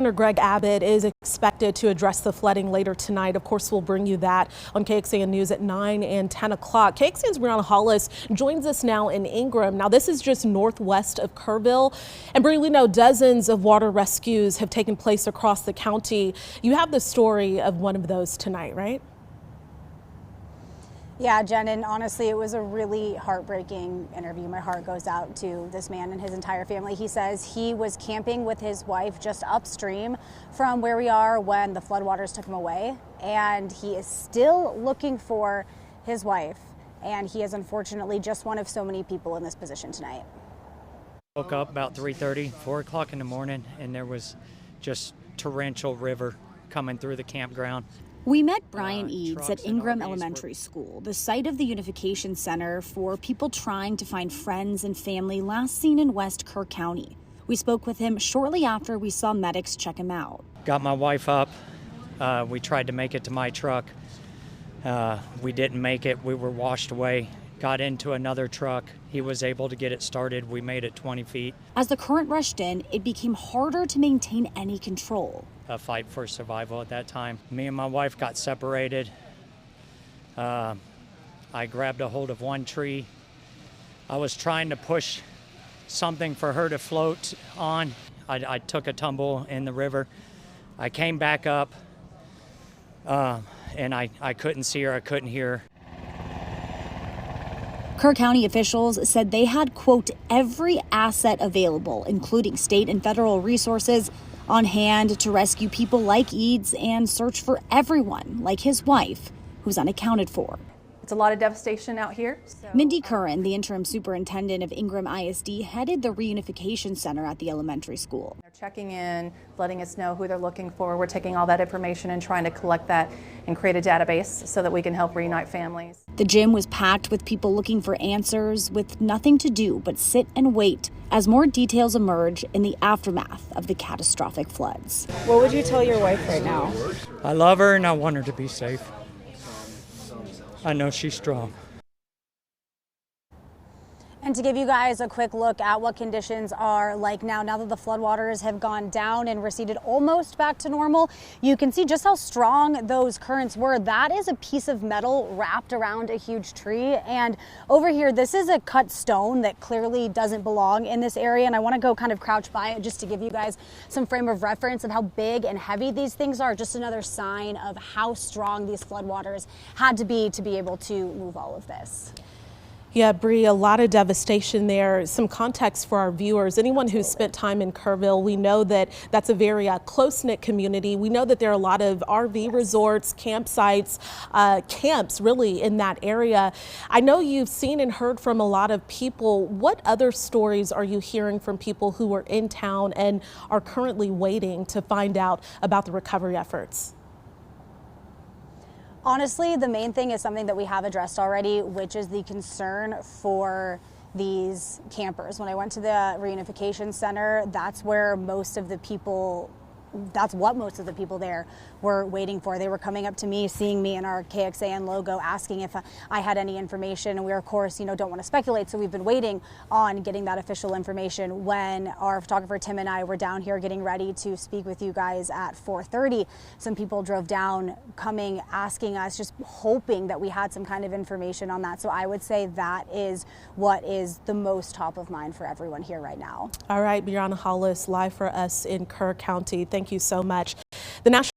Governor Greg Abbott is expected to address the flooding later tonight. Of course, we'll bring you that on KXAN News at 9 and 10 o'clock. KXAN's Brianna Hollis joins us now in Ingram. Now, this is just northwest of Kerrville. And Bree, we know dozens of water rescues have taken place across the county. You have the story of one of those tonight, right? Yeah, Jen, and honestly, it was a really heartbreaking interview. My heart goes out to this man and his entire family. He says he was camping with his wife just upstream from where we are when the floodwaters took him away, and he is still looking for his wife, and he is unfortunately just one of so many people in this position tonight. Woke up about 3:30, 4 o'clock in the morning, and there was just torrential river coming through the campground. We met Brian Eads at Ingram Elementary School, the site of the reunification center for people trying to find friends and family last seen in West Kerr County. We spoke with him shortly after we saw medics check him out. Got my wife up. We tried to make it to my truck. We didn't make it. We were washed away. Got into another truck. He was able to get it started. We made it 20 feet. As the current rushed in, it became harder to maintain any control. A fight for survival at that time. Me and my wife got separated. I grabbed a hold of one tree. I was trying to push something for her to float on. I took a tumble in the river. I came back up and I couldn't see her, I couldn't hear her. Kerr County officials said they had, quote, every asset available, including state and federal resources, on hand to rescue people like Eads and search for everyone, like his wife, who's unaccounted for. It's a lot of devastation out here. Mindy Curran, the interim superintendent of Ingram ISD, headed the reunification center at the elementary school. They're checking in, letting us know who they're looking for. We're taking all that information and trying to collect that and create a database so that we can help reunite families. The gym was packed with people looking for answers, with nothing to do but sit and wait as more details emerge in the aftermath of the catastrophic floods. What would you tell your wife right now? I love her and I want her to be safe. I know she's strong. And to give you guys a quick look at what conditions are like now that the floodwaters have gone down and receded almost back to normal, you can see just how strong those currents were. That is a piece of metal wrapped around a huge tree. And over here, this is a cut stone that clearly doesn't belong in this area. And I want to go kind of crouch by it just to give you guys some frame of reference of how big and heavy these things are. Just another sign of how strong these floodwaters had to be able to move all of this. Yeah, Bree, a lot of devastation there. Some context for our viewers. Anyone who's spent time in Kerrville, we know that that's a very close-knit community. We know that there are a lot of RV resorts, campsites, camps really in that area. I know you've seen and heard from a lot of people. What other stories are you hearing from people who are in town and are currently waiting to find out about the recovery efforts? Honestly, the main thing is something that we have addressed already, which is the concern for these campers. When I went to the reunification center, that's what most of the people there were waiting for. They were coming up to me, seeing me in our KXAN logo, asking if I had any information. And we, of course, don't want to speculate. So we've been waiting on getting that official information. When our photographer Tim and I were down here getting ready to speak with you guys at 4:30, some people drove down, coming, asking us, just hoping that we had some kind of information on that. So I would say that is what is the most top of mind for everyone here right now. All right, Brianna Hollis, live for us in Kerr County. Thank you so much. The National